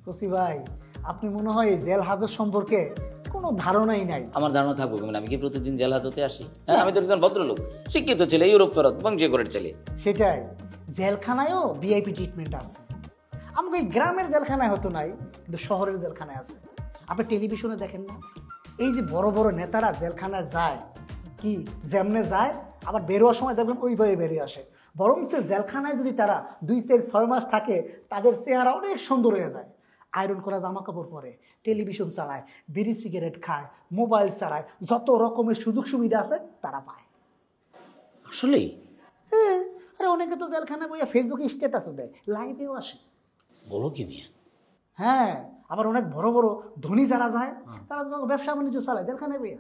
OC ভাই, আপনি মনে হয় জেল হাজত সম্পর্কে কোনো ধারণাই নাই। আমার ধারণা থাকবো কেমন? আমি কি প্রতিদিন জেল হাজতে আসি? হ্যাঁ, আমি তো একজন ভদ্রলোক, শিক্ষিত ছেলে, ইউরোপ ফেরত বংশীয় করে ছেলে। সেটাই, জেলখানায়ও ভিআইপি ট্রিটমেন্ট আছে। আমাকে এই গ্রামের জেলখানায় হতো নাই, কিন্তু শহরের জেলখানায় আছে। আপনি টেলিভিশনে দেখেন না, এই যে বড় বড় নেতারা জেলখানায় যায়, কি যেমনে যায়, আবার বেরোয়ার সময় দেখবেন ওইভাবে বেরিয়ে আসে। বরং সে জেলখানায় যদি তারা 2-4-6 মাস থাকে, তাদের চেহারা অনেক সুন্দর হয়ে যায়। আয়রন করা জামা কাপড় পরে, টেলিভিশন চালায়, বিড়ি সিগারেট খায়, মোবাইল চালায়, যত রকমের সুযোগ সুবিধা আছে তারা পায়। আসলেই? হ্যাঁ, আরে অনেকে তো জেলখানায় বইয়া ফেসবুকে স্ট্যাটাসও দেয়, লাইভেও আসে। বলো কি মিয়া? হ্যাঁ, আবার অনেক বড় বড় ধনী যারা যায়, তারা তো ব্যবসা বাণিজ্য চালায় জেলখানায় বইয়া।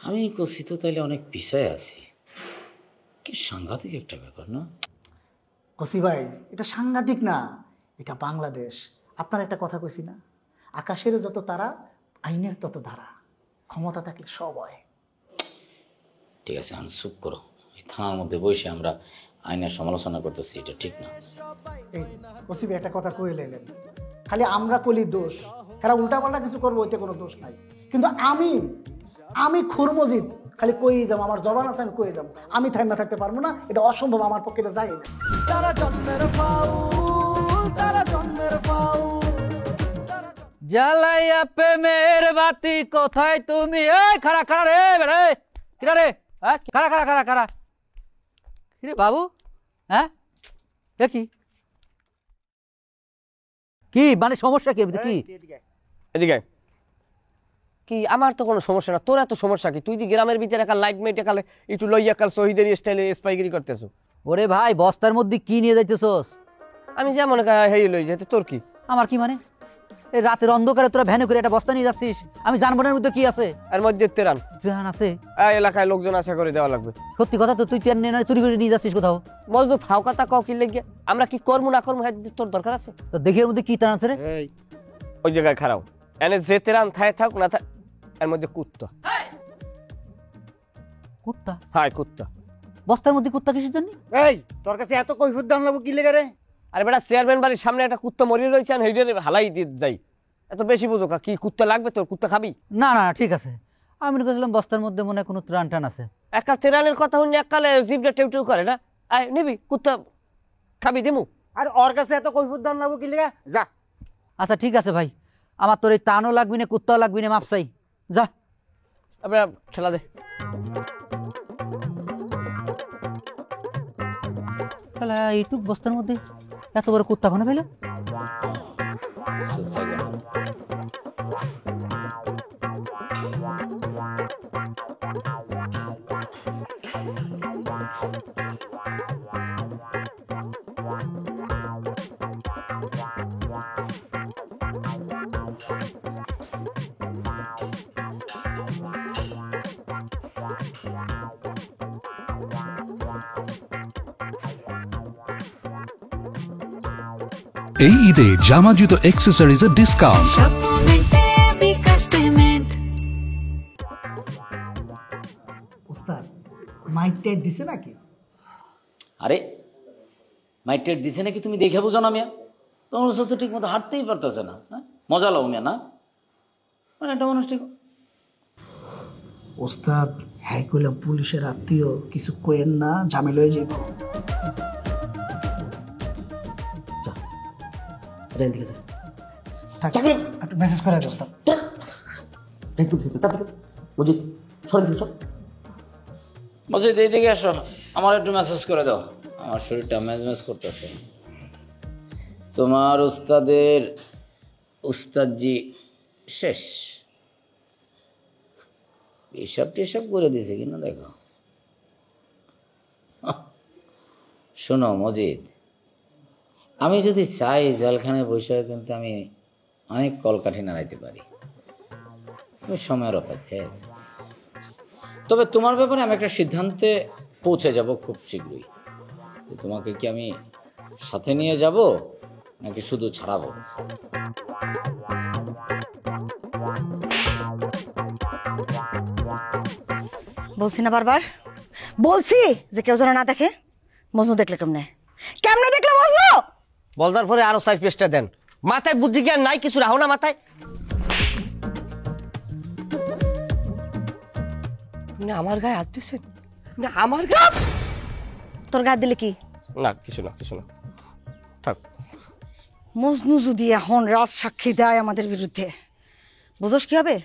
আমি কছি তো তাইলে অনেক পিছায় আছি। কি সাংঘাতিক একটা ব্যাপার না? কসি ভাই, এটা সাংঘাতিক না, এটা বাংলাদেশ। আপনার একটা কথা কইছি না, আকাশের যত তারা, আইনের তত ধারা। ক্ষমতা থাকলে সব হয়। ঠিক আছে, আমি চুপ করো। এই থানার মধ্যে বসে আমরা আইনের সমালোচনা করতেছি, এটা ঠিক না। এই কসি ভাই একটা কথা কয়ে লাইলেন, খালি আমরা কলি দোষ, এরা উল্টাপাল্টা কিছু করবো, ওইতে কোনো দোষ নাই। কিন্তু আমি খুরমজিদ খালি কই যাবো, আমার জবান আছে, আমি কয়ে যাবো। আমি থাইমা থাকতে পারবো না, এটা অসম্ভব, আমার পক্ষে এটা যায় না। জ্বালাইয়া প্রেমের বাতি কোথায় তুমি? এই খাড়া খাড়া রে বেড়ে, কিরা রে? হ্যাঁ, খাড়া খাড়া খাড়া খাড়া। কিরে বাবু? হ্যাঁ, দেখি কি মানে সমস্যা কি? কি এদিকে কি? আমার তো কোনো সমস্যা না, তোর এত সমস্যা কি? তুই দি গ্রামের ভিতরে একা লাইট মেটে কালে একটু লইয়া কাল শহীদের স্টাইলে স্পাইগিরি করতেছো। ওরে ভাই, বস্তার মধ্যে কি নিয়ে যাইতেছস? আমি যা মনে করি হেই লই যেতে, তোর কি? আমার কি মানে? এই রাতের অন্ধকারে তোরা ভ্যানে করে একটা বস্তা নিয়ে যাচ্ছিস, আমি জানবো না এর মধ্যে কি আছে। এর মধ্যে তেরান ট্রেন আছে? এলাকায় লোকজন আশা করে দেওয়া লাগবে। সত্যি কথা তো, তুই ট্রেন নিয়ে চুরি করে নিয়ে যাচ্ছিস কোথাও? মজদু ফাও কথা কও কি লেগে? আমরা কি করবো না করবো তোর দরকার আছে? তো দেখি এর মধ্যে কি টান আছে রে। ওই জায়গায় খারাপ এনে যে তেরান থায় থাক না থাক, এর মধ্যে কুত্তা। কুত্তা? হাই কুত্তা। বস্তার মধ্যে কুত্তা কিসের জন্য? এই তোর কাছে এত কৈফিয়ত দাম লাগবো কি লেগে রে? আরে বেটা, চেয়ারম্যান বাড়ির সামনে একটা কুত্তা মরিয়ে রয়েছে, আর হেডে হালাই দিয়ে যাই। এত বেশি বুঝো কি? কুত্তা লাগবে তোর? কুত্তা খাবি? না না ঠিক আছে, আমি মনে করছিলাম বস্তার মধ্যে মনে হয় কোনো ত্রাণ টান আছে। একটা তেরানের কথা শুনে এককালে জিভটা টেউ টেউ করে না। আয় নিবি কুত্তা, খাবি দিমু। আর ওর কাছে এত কৈফিয়ত দাম লাগবো কি লেগে? যা। আচ্ছা ঠিক আছে ভাই, আমার তোর এই টানও লাগবি না, কুত্তাও লাগবি না, মাপসাই যা। এবার ঠেলা দে। এইটুক বস্তার মধ্যে এত বড় কুত্তা কোনে পেল? এই ঈদে জামা জুতো অ্যাক্সেসরিজের ডিসকাউন্ট। ওস্তাদ, মাইক টাইট দিছে নাকি? আরে মাইক টাইট দিছে নাকি তুমি দেখে বুঝো না মিয়া? তোমার তো ঠিক মতো হাঁটতেই পারতেছে না। হ্যাঁ, মজা লও মিয়া না? মানে একটা মানুষ ঠিক। ওস্তাদ, হ্যাঁ কইলাম পুলিশের আত্মীয়, কিছু কইেন না, ঝামেলা হয়ে যাইব। একটা মেসেজ করে দোস্ত। মজিদ এইদিকে আসো, আমার একটু মেসেজ করে দাও, আমার শরীরটা ম্যাজম্যাজ করতেছে। তোমার উস্তাদের উস্তাদজি শেষ, এসব টেসব করে দিছে কিনা দেখো। শোনো মজিদ, আমি যদি চাই জেলখানায় বসে কিন্তু আমি অনেক কলকাঠি নাড়াইতে পারি। আমি সময়ের অপেক্ষায় আছি। তবে তোমার ব্যাপারে আমি একটা সিদ্ধান্তে পৌঁছে যাব খুব শীঘ্রই। তোমাকে কি আমি সাথে নিয়ে যাব নাকি শুধু ছাড়াবো? বলছি না বারবার, বলছি যে কেউ যেন না দেখে। মজনু দেখলে কেমনে? কেমনে দেখলে মজনু? বলদার পরে আরো 4 পেজটা দেন, মাথায় বুদ্ধি জ্ঞান নাই, কিছু রাখো না মাথায়। না আমার গায়ে হাত দিচ্ছেন, না আমার গায়ে। তোর গায়ে দিলে কি? না কিছু না, কিছু না, থাক। মজনু যদি এখন রাজ সাক্ষী দেয় আমাদের বিরুদ্ধে, বুঝোস কি হবে?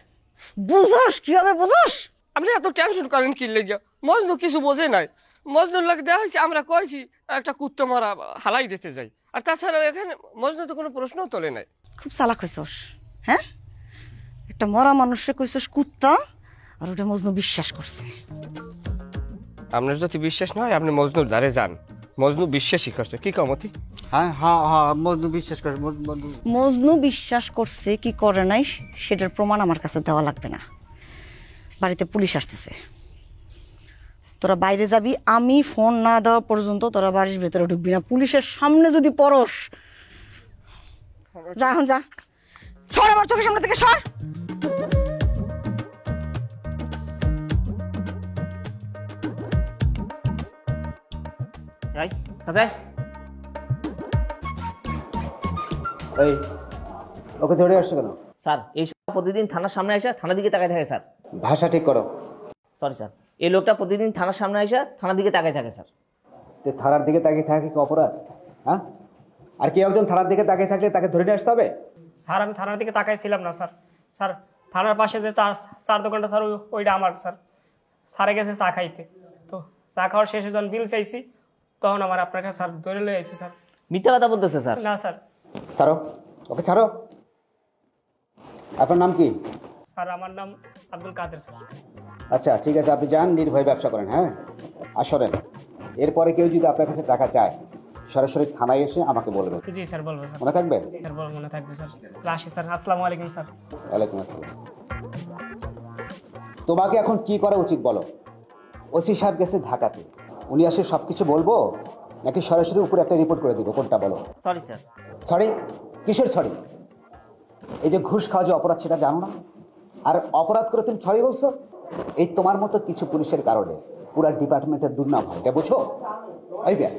বুঝোস কি হবে? বুঝোস? আপনি এত টেনশন করেন কি লেগে? মজনু কিছু বোঝে নাই। মজনুর লাগে দেওয়া হয়েছে, আমরা কয়েছি একটা কুত্তা মারা হালাই দিতে যাই। আর তাছাড়াও এখানে মজনু তো কোনো প্রশ্নও তোলে নাই। খুব চালাক হইছস, হ্যাঁ? একটা মরা মানুষে কইছস কুত্তা, আর ওটা মজনু বিশ্বাস করছে। আপনার যদি বিশ্বাস না হয় আপনি মজনুর ধারে যান, মজনু বিশ্বাসই করছে। কি কমতি? হ্যাঁ হ্যাঁ হ্যাঁ, মজনু বিশ্বাস করে। মজনু বিশ্বাস করছে কি করে নাই সেটার প্রমাণ আমার কাছে দেওয়া লাগবে না। বাড়িতে পুলিশ আসতেছে, তোরা বাইরে যাবি। আমি ফোন না দেওয়া পর্যন্ত তোরা বাড়ির ভেতরে ঢুকবি না। পুলিশের সামনে যদি পড়স, যা এখন যা, সর আমার চোখের সামনে থেকে সর। এই ওকে ধরে আসছো কেন? স্যার এই সব প্রতিদিন থানার সামনে এসে থানার দিকে তাকায় থাকে স্যার। ভাষা ঠিক করো। সরি স্যার, এই লোকটা প্রতিদিন থানার সামনে এসে থানার দিকে তাকায় থাকে স্যার। তো থানার দিকে তাকিয়ে থাকে কি অপরাধ? হ্যাঁ, আর কেউ একজন থানার দিকে তাকিয়ে থাকলে তাকে ধরে নিয়ে আসতে হবে? স্যার আমি থানার দিকে তাকাইছিলাম না স্যার। স্যার থানার পাশে যে চার দোকানটা স্যার ওইটা আমার স্যার। স্যারে গেছে চা খাইতে, তো চা খাওয়ার শেষে যখন বিল চাইছি তখন আমার আপনার কাছে স্যার ধরে লয়ে আইছি স্যার। মিথ্যা কথা বলতেছে স্যার। না স্যার। ছাড়ো ওকে, ছাড়ো। আপনার নাম কি? স্যার আমার নাম আব্দুল কাদের স্যার। আচ্ছা ঠিক আছে, আপনি যান, নির্ভয়ে ব্যবসা করেন। হ্যাঁ, আর শোনেন, এরপরে কেউ যদি আপনার কাছে টাকা চায় সরাসরি থানায় এসে আমাকে বলবেন। জি স্যার বলবো স্যার। মনে থাকবে? জি স্যার বলবো, মনে থাকবে স্যার। আসি স্যার, আসসালামু আলাইকুম স্যার। ওয়ালাইকুম আসসালাম। তোমাকে এখন কি করা উচিত বলো? ওসি সাহেব গেছে ঢাকাতে, উনি আসে সব কিছু বলবো নাকি সরাসরি উপরে একটা রিপোর্ট করে দিব? কোনটা বলো? Sorry sir. সরি? কিসের সরি? এই যে ঘুষ খাওয়া যে অপরাধ সেটা জানো না? আর অপরাধ করে তুমি সরি বলছো? এই তোমার মতো কিছু পুলিশের কারণে পুরো ডিপার্টমেন্টের দুর্নাম হয়, এটা বুঝো? এই বিয়া,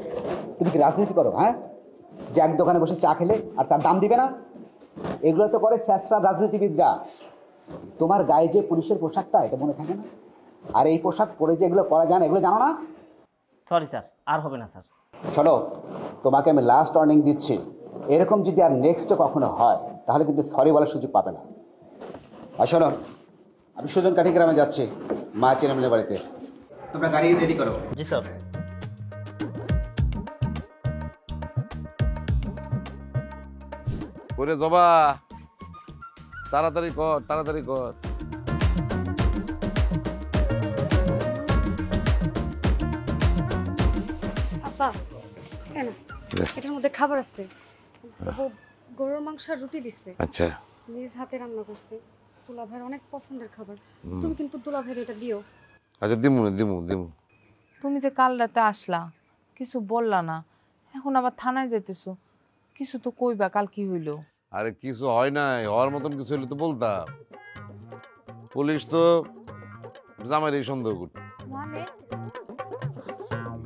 তুমি কি রাজনীতি করো? হ্যাঁ, যে এক দোকানে বসে চা খেলে আর তার দাম দিবে না? এগুলো তো করে স্যাসরা রাজনীতিবিদরা। তোমার গায়ে যে পুলিশের পোশাকটা, এটা মনে থাকে না? আর এই পোশাক পরে যে এগুলো করা যায় না, এগুলো জানো না? সরি স্যার, আর হবে না স্যার। শোনো, তোমাকে আমি লাস্ট ওয়ার্নিং দিচ্ছি, এরকম যদি আর নেক্সটে কখনো হয় তাহলে কিন্তু সরি বলার সুযোগ পাবে না। আর শোনো, আমি সুজন কাঠি গ্রামে যাচ্ছি মা চেনামিনের বাড়িতে, তোমরা গাড়ি রেডি করো। জি স্যার। ওরে জবা, তাড়াতাড়ি কর, তাড়াতাড়ি কর। আপা কেন এটার মধ্যে খাবার আছে, গরুর মাংস আর রুটি দিচ্ছে। আচ্ছা, নিজ হাতে রান্না করছে, দুলাভাইয়ের অনেক পছন্দের খাবার। তুমি কিন্তু দুলাভাইয়ের এটা দিও। আচ্ছা দিমু দিমু দিমু। তুমি যে কাল রাতে আসলা, কিছু বললা না, এখন আবার থানায় যেতেছো, কিছু তো কইবা কাল কি হইলো? আরে কিছু হয় নাই, হওয়ার মতন কিছু হইলে তো বলতাম। পুলিশ তো জামাইরই সন্দেহ করছে।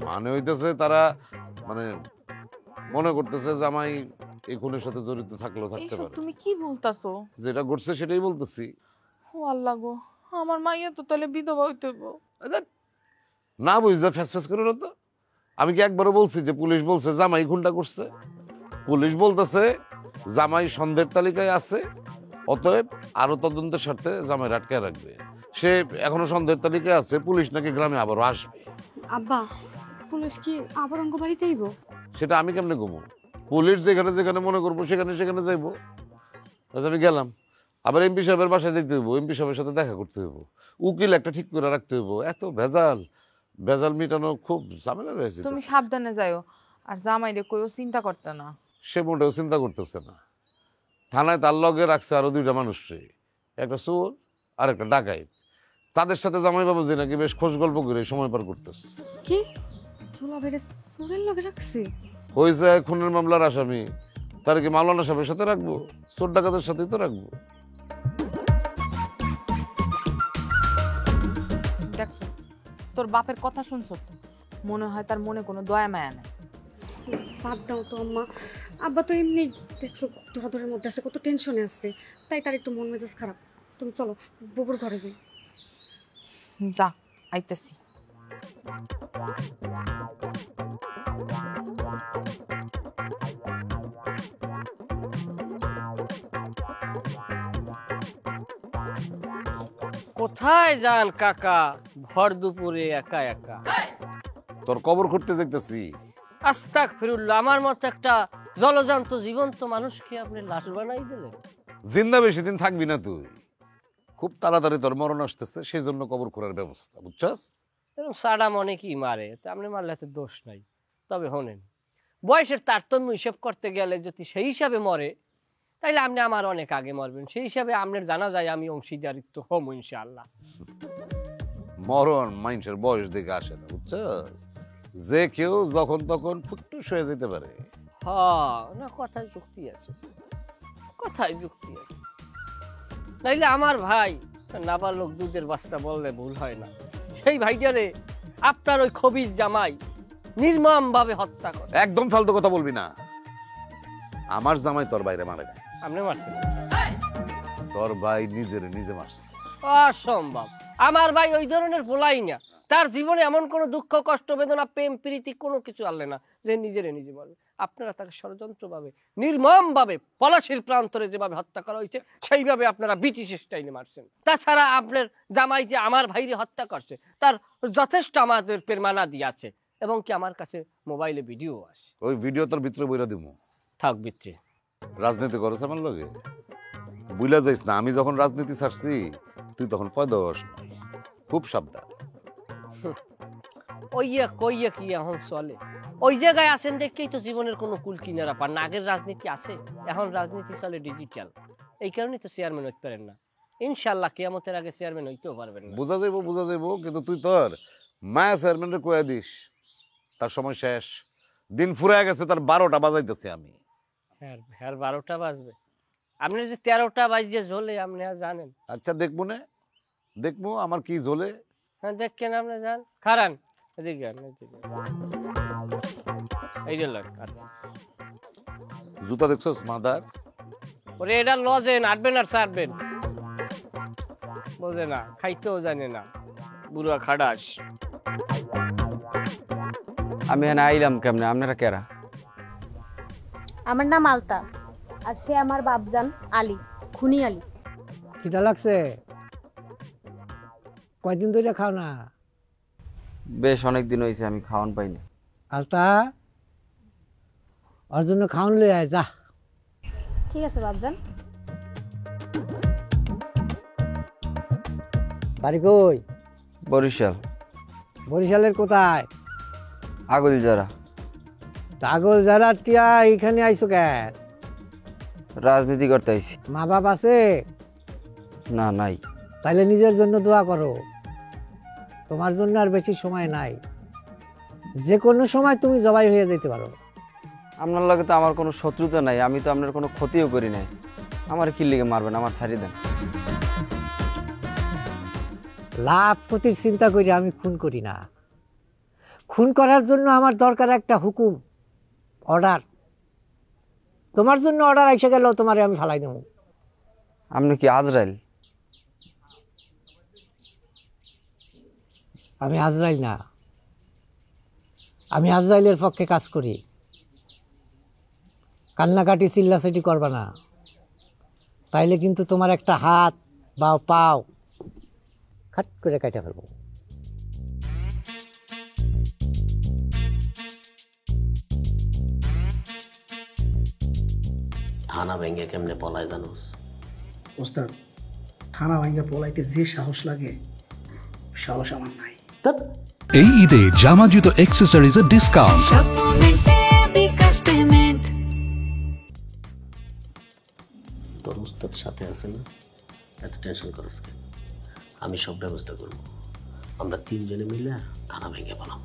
মানে হইতেছে তারা মানে মনে করতেছে জামাই এই খুনের সাথে জড়িত থাকলেও থাকতে পারে। তুমি কি বলতাছো? যেটা ঘটছে সেটাই বলতেছি। ও আল্লাহ গো, আমার মাইয়া তো তাহলে বিধবা হইতে হইব। না বুঝতে ফ্যাস ফ্যাস করে না তো। আমি কি একবারও বলছি যে পুলিশ বলছে জামাই খুনটা করছে? পুলিশ বলতেছে জামাই সন্দেহের তালিকায় আছে, অতএব আরো তদন্তের স্বার্থে জামাই আটকায় রাখবে। সে এখনো সন্দেহের তালিকায় আছে, পুলিশ নাকি গ্রামে আবারও আসবে। আব্বা পুলিশ কি আবার অঙ্গ বাড়িতে আইব? সেটা আমি কেমনে ঘুমো? পুলিশ যেখানে যেখানে মনে করবো সেখানে সেখানে যাইবো। আমি গেলাম, আবার এমপি সাহেবের বাসায় যেতে হইব, এমপি সাহেবের সাথে দেখা করতে হইব, উকিল একটা ঠিক করে রাখতে হইব। এত ভেজাল, ভেজাল মিটানো খুব ঝামেলা রয়েছে। তুমি সাবধানে যাইও, আর জামাইরে কইও চিন্তা করতে না। সে মোটেও চিন্তা করতেছে না। থানায় তার লগে রাখছে আরো দুইটা মানুষকে, একটা চোর আর একটা ডাকাইত। তাদের সাথে জামাই বাবু যে নাকি বেশ খোঁজ গল্প করে সময় পার করতেছে। কি দুলাভাইরে চোরের লগে রাখছে? হয়েছে খুনের মামলার আসামি, তার কি মাওলানা সাহেবের সাথে রাখবো? চোর ডাকাতের সাথেই তো রাখবো। দেখছো, তোর বাপের কথা শুনছো তো, মনে হয় তার মনে কোনো দয়া মায়া নেই। বাদ দাও তো আম্মা, আব্বা তো এমনি দেখছো দৌড়াদৌড়ের মধ্যে আছে, কত টেনশনে আছে, তাই তার একটু মন মেজাজ খারাপ। তুমি চলো বুবুর ঘরে যাই। যা, আইতেছি। কোথায় যান কাকা ভর দুপুরে একা একা? তোর কবর খুঁড়তে দেখতেছি। আস্তাগফিরুল্লাহ, আমার মতো একটা জলজান্ত জীবন্ত মানুষকে আপনি লাশ বানাই দিলেন। জিন্দা বেশি দিন থাকবি না তুই, খুব তাড়াতাড়ি তোর মরণ আসতেছে, সেই জন্য কবর খোঁড়ার ব্যবস্থা, বুঝছস? এরকম সাডাম অনেকই মারে, তা আপনি মারলে তো দোষ নাই। তবে শোনেন, বয়সের তারতম্য হিসেব করতে গেলে যদি সেই হিসাবে মরে, তাইলে আপনি আমার অনেক আগে মরবেন। সেই হিসাবে আপনার জানা যায় আমি অংশীদারিত্ব হম ইনশাআল্লাহ। মরণ মানুষের বয়স দেখে আসে না, বুঝছস? যে কেউ যখন তখন ফুটটুস হয়ে যেতে পারে। না, কথায় যুক্তি আছে, কথায় যুক্তি আছে। নাইলে আমার ভাই নাবালক দুধের বাচ্চা বললে ভুল হয় না, সেই ভাইটারে আপনার ওই খবিজ জামাই নির্মম ভাবে হত্যা করে। একদম ফালতু কথা বলবি না। আমার জামাই তোর বাইরে মারে না। আপনি মারছেন? তোর ভাই নিজের নিজে মারছে। অসম্ভব, আমার ভাই ওই ধরনের বলাই না। তার জীবনে এমন কোনো দুঃখ কষ্ট বেদনা প্রেম প্রীতি কোনো কিছু আনলে না যে নিজেরে নিজে বলবে। আপনারা তাকে ষড়যন্ত্র ভাবে নির্মম ভাবে পলাশির প্রান্তরে যেভাবে হত্যা করা হয়েছে সেইভাবে আপনারা ব্রিটিশ স্টাইলে মারছেন। তাছাড়া আপনার জামাই যে আমার ভাইরে হত্যা করছে তার যথেষ্ট আমাদের পেরমানা দিয়ে আছে, এবং কি আমার কাছে মোবাইলে ভিডিও আছে। ওই ভিডিও তোর ভিতরে বইরা দিব। থাক ভিতরে। রাজনীতি করছ আমার লগে, বুইলা যাইস না। আমি যখন রাজনীতি ছাড়ছি তুই তখন পয়দশ, খুব সাবধান। ওইয়া কইয়া কি এখন চলে? ওই জায়গায় আছেন দেখেই তো জীবনের কোনো কুল কিনারা পান না। আগের রাজনীতি আছে, এখন রাজনীতি চলে ডিজিটাল, এই কারণেই তো চেয়ারম্যান হইতে পারেন না। ইনশাল্লাহ কিয়ামতের আগে চেয়ারম্যান হইতেও পারবেন না। বোঝা যাইব, কিন্তু তুই তোর মায়া চেয়ারম্যানের কয়ে দিস তার সময় শেষ। দিন ফুরায় গেছে, তার 12টা বাজাইতেছি আমি। হ্যাঁ 12টা বাজবে, আপনি যে 13টা বাজে ঝোলে আপনি আর জানেন? আচ্ছা দেখবো আমার কি ঝোলে। হ্যাঁ দেখেন, আপনি যান, খারান এদিকে, এই যে জুতা দেখছো মাদার? ওরে এটা লজেন, আটবেন আর ছাড়বেন, বোঝে না, খাইতেও জানে না, বুড়া খাডাস। আমি এখানে আইলাম কেমনে? আপনারা কেরা? আমার নাম আলতা, আর সে আমার বাপজান আলী, খুনি আলী। খিদা লাগছে? কয়দিন ধরে খাও না? বেশ অনেক দিন হয়েছে আমি খাওয়ান পাইনি। আলতা, ওর জন্য খাওয়ান লই আয় যা। ঠিক আছে বাপজান। বাড়ি কই? বরিশাল। বরিশালের কোথায়? আগল যারা। আগল যারা টিয়া এখানে আইসো কেন? রাজনীতি করতে আইছি। মা বাপ আছে? না, নাই। তাইলে নিজের জন্য দোয়া করো, তোমার জন্য আর বেশি সময় নাই, যে কোনো সময় তুমি জবাই হয়ে যেতে পারো। আপনার লগে তো আমার কোনো শত্রুতা নাই, আমি তো আপনার কোনো ক্ষতিও করি নাই। আমার কি লিগে মারবেন? আমার ছাড়ি দেন। লাভ ক্ষতির চিন্তা করি আমি খুন করি না। খুন করার জন্য আমার দরকার একটা হুকুম, অর্ডার। তোমার জন্য অর্ডার এসে গেল, তোমারে আমি ফালাই দেবো। আপনি কি আজরাইল? আমি আজরাইল না, আমি আজরাইলের পক্ষে কাজ করি। কান্নাকাটি চিল্লাচিল্লি করবা না, তাইলে কিন্তু তোমার একটা হাত বা পাও খাট করে কাটা ফেলবো। থানা ভেঙে কেমনে পলায় জানোস? ওস্তাদ, থানা ভেঙে পলাইতে যে সাহস লাগে, সাহস আমার নাই। এই ঈদে জামা জুতো অ্যাক্সেসরিজের ডিসকাউন্ট। তোর উস্তাদ সাথে আছে না, এত টেনশন করছ কেন? আমি সব ব্যবস্থা করব। আমরা 3 জনে মিলে থানা ভেঙে পালাম।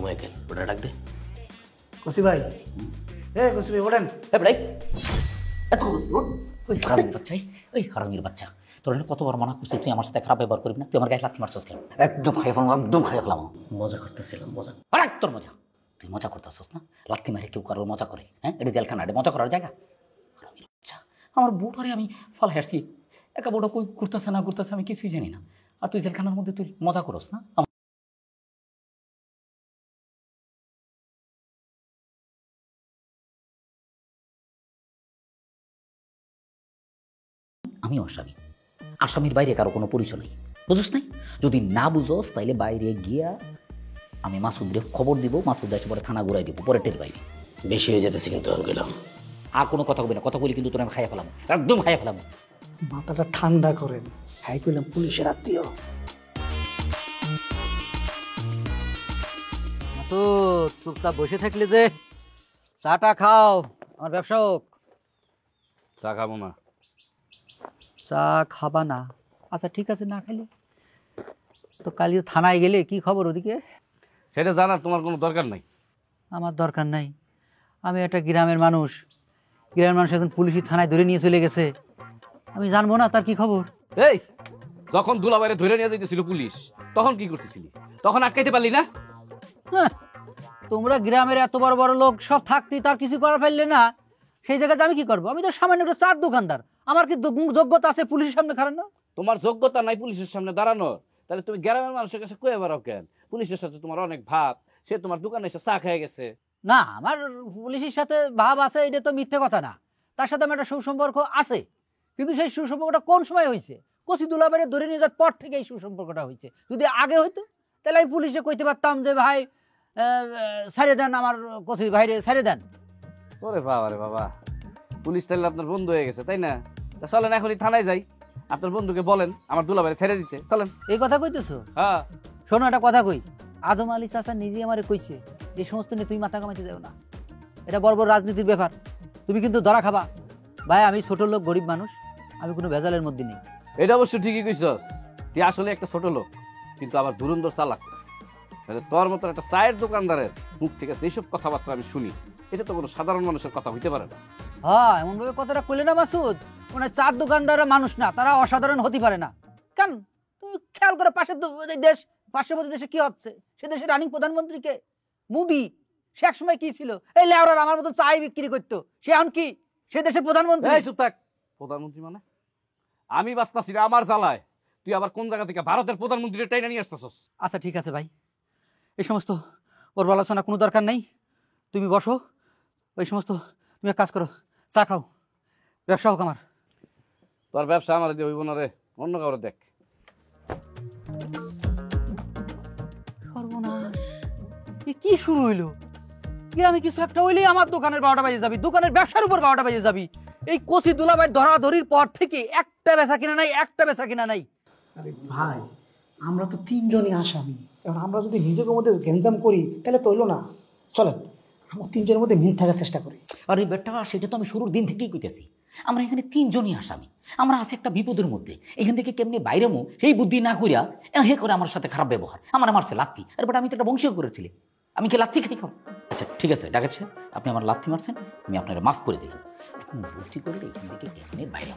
মাইকেল, ওটা ডাক দে। কসি ভাই, কসি ভাই ওঠেন। এত ওই হারামির বাচ্চা, ওই হারামির বাচ্চা, তোর কতবার মানা করছিস তুই আমার সাথে খারাপ ব্যবহার করবি না? তুই আমার গায়ে লাথি মারছিস কেন? একদম খাইয়ে ফেলাম, একদম খাইয়ে ফেলাম। মজা করতেছিলাম, মজা। আরে তোর মজা তুই মজা করতেছস না? লাথি মারে কেউ কারোর মজা করে? হ্যাঁ, এটা জেলখানা, এটা মজা করার জায়গা? আচ্ছা, আমার বউটারে আমি ফল হারছি, একা বউটা কই ঘুরতেছে না ঘুরতেছে আমি কিছুই জানি না, আর তুই জেলখানার মধ্যে তুই মজা করস না? আমি আসামি, আসামির বাইরে কারো কোনো পরিচয় নেই, বুঝছ নাই? যদি না বুঝোস তাইলে বাইরে গিয়া আমি মাসুদরে খবর দিব, মাসুদ এসে পরে থানা ঘুরাই দিব, পরে টের পাইবি। বেশি হয়ে যেতেছে কিন্তু গেলাম। আর কোনো কথা কবি না, কথা বলি কিন্তু তোর আমি খাইয়া ফেলাম, একদম খাইয়া ফেলাম। মাথাটা ঠান্ডা করেন, হ্যাঁ কইলাম পুলিশের আত্মীয়। মাসুদ চুপচাপ বসে থাকলে যে, চাটা খাও। আমার ব্যবসা হোক। চা খাবো না। চা খাবা না? আচ্ছা ঠিক আছে, না খেলে তো কালি থানায় গেলে কি খবর ওদিকে? সেটা জানার তোমার কোনো দরকার নাই। আমার দরকার নাই, আমি একটা গ্রামের মানুষ, গ্রামের মানুষ এখন পুলিশি থানায় ধরে নিয়ে চলে গেছে, আমি জানবো না তার কি খবর? এই যখন দুলাভাইরে ধরে নিয়ে যাইতেছিল পুলিশ, তখন কি করতেছিলি? তখন আটকাইতে পারলি না? তোমরা গ্রামের এত বড় বড় লোক সব থাকতে তার কিছু করার ফেললে না, সেই জায়গাতে আমি কি করবো? আমি তো সামান্য একটা চার দোকানদার, আমার কি যোগ্যতা আছে পুলিশের সামনে খারানো? তোমার যোগ্যতা নাই পুলিশের সামনে দাঁড়ানোর, তাহলে তুমি গ্রামের মানুষের কাছে কয়ে বেড়াও কেন? পুলিশের সাথে তোমার অনেক ভাব, সে তোমার দোকানে এসে চা খেয়ে গেছে। না, আমার পুলিশের সাথে ভাব আছে এটা তো মিথ্যে কথা না, তার সাথে আমার একটা সুসম্পর্ক আছে, কিন্তু সেই সুসম্পর্কটা কোন সময় হয়েছে? কচি দুলাভাইরে ধরে নিয়ে যাওয়ার পর থেকে এই সুসম্পর্কটা হয়েছে। যদি আগে হইতো তাহলে আমি পুলিশে কইতে পারতাম যে ভাই ছাড়িয়ে দেন, আমার কচি ভাইরে ছাড়িয়ে দেন। ওরে বাবা রে বাবা, পুলিশ তাহলে আপনার বন্ধু হয়ে গেছে, তাই না? চলেন এখনই থানায় যাই, আপনার বন্ধুকে বলেন আমার দুলাভাইরে ছেড়ে দিতে। চলেন। এই কথা কইতেছো? হ্যাঁ। শোনো একটা কথা কই, আদম আলী চাচা নিজে আমারে কইছে এই সমস্ত নিয়ে তুমি মাথা কামাইতে যাও না, এটা বড় বড় রাজনীতির ব্যাপার, তুমি কিন্তু ধরা খাবা। ভাই আমি ছোট লোক, গরিব মানুষ, আমি কোনো ভেজালের মধ্যে নেই। এটা অবশ্য ঠিকই কইছস, তুই আসলে একটা ছোট লোক, কিন্তু আবার ধুরন্ধর চালাক। তোর মতো একটা চায়ের দোকানদারের মুখ থেকে এইসব কথাবার্তা আমি শুনি, এটা তো কোনো সাধারণ মানুষের কথা হইতে পারে না। হ্যাঁ, এমন ভাবে কথাটা কইলে না মাসুদ, মানে চার দোকানদাররা মানুষ না, তারা অসাধারণ হতে পারে না। কেন তুমি খেয়াল করে পাশের দেশ, পার্শ্ববর্তী দেশে কি হচ্ছে? সে দেশের রানিং প্রধানমন্ত্রীকে মোদি, সে এক সময় কি ছিল? এই লেওরার আমার মতো চাই বিক্রি করতো, সে এখন কি সে দেশের প্রধানমন্ত্রী? চুপ থাক। প্রধানমন্ত্রী মানে? আমি বাঁচতাছি না আমার জ্বালায়, তুই আবার কোন জায়গা থেকে ভারতের প্রধানমন্ত্রীর টাইনা নিয়ে আসতেছস? আচ্ছা ঠিক আছে ভাই, এই সমস্ত ওর আলোচনা কোনো দরকার নেই, তুমি বসো, ওই সমস্ত তুমি এক কাজ করো, চা খাও, ব্যবসা হোক আমার। তোর ব্যবসা আমার দিয়ে হইব না রে, অন্য কারো দেখ। সর্বনাশ, এ কি শুরু হইলো? গ্রামে কিছু একটা হইলেই আমার দোকানের 12টা বাজে যাবি, দোকানের ব্যবসার উপর 12টা বাজে যাবি। এই কচি দুলাভাই ধরাধরির পর থেকে একটা বেচা কিনা নাই, একটা বেচা কিনা নাই। আরে ভাই, আমরা তো তিনজনই আসামি, এখন আমরা যদি নিজেদের মধ্যে গেঞ্জাম করি তাহলে তো হইলো না। চলেন আমরা তিনজনের মধ্যে মিল থাকার চেষ্টা করি। আরে বেটা, সেটা তো আমি শুরুর দিন থেকেই কইতেছি, আমরা এখানে তিনজনই আসামি, আমরা আছি একটা বিপদের মধ্যে, এখান থেকে কেমনি বাইরেমো সেই বুদ্ধি না করিয়া হে করে আমার সাথে খারাপ ব্যবহার, আমার মারছে লাত্তি। আরে বেটা, আমি তো একটা বংশীয় করেছিলি, আমি কি লাত্তি খাই খাও? আচ্ছা ঠিক আছে, ডাকাচ্ছে আপনি আমার লাত্তি মারছেন, আমি আপনারা মাফ করে দিলাম, এখন বুদ্ধি করলে এখান থেকে কেমনি বাইরে।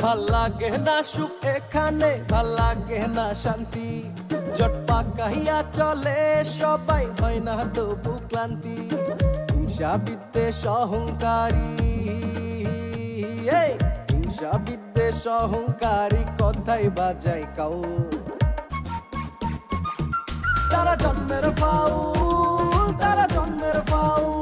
ভাল লাগে না সুখ এখানে, ভাল লাগে না শান্তি, জটপা কাহিয়া চলে সবাই, হয় না তবু ক্লান্তি। হিংসা বিদ্বেষ অহংকারী, হিংসা বিদ্বেষ অহংকারী কথাই বাজাই কাউ, তারা জন্মের ফাউল, তারা জন্মের ফাউল।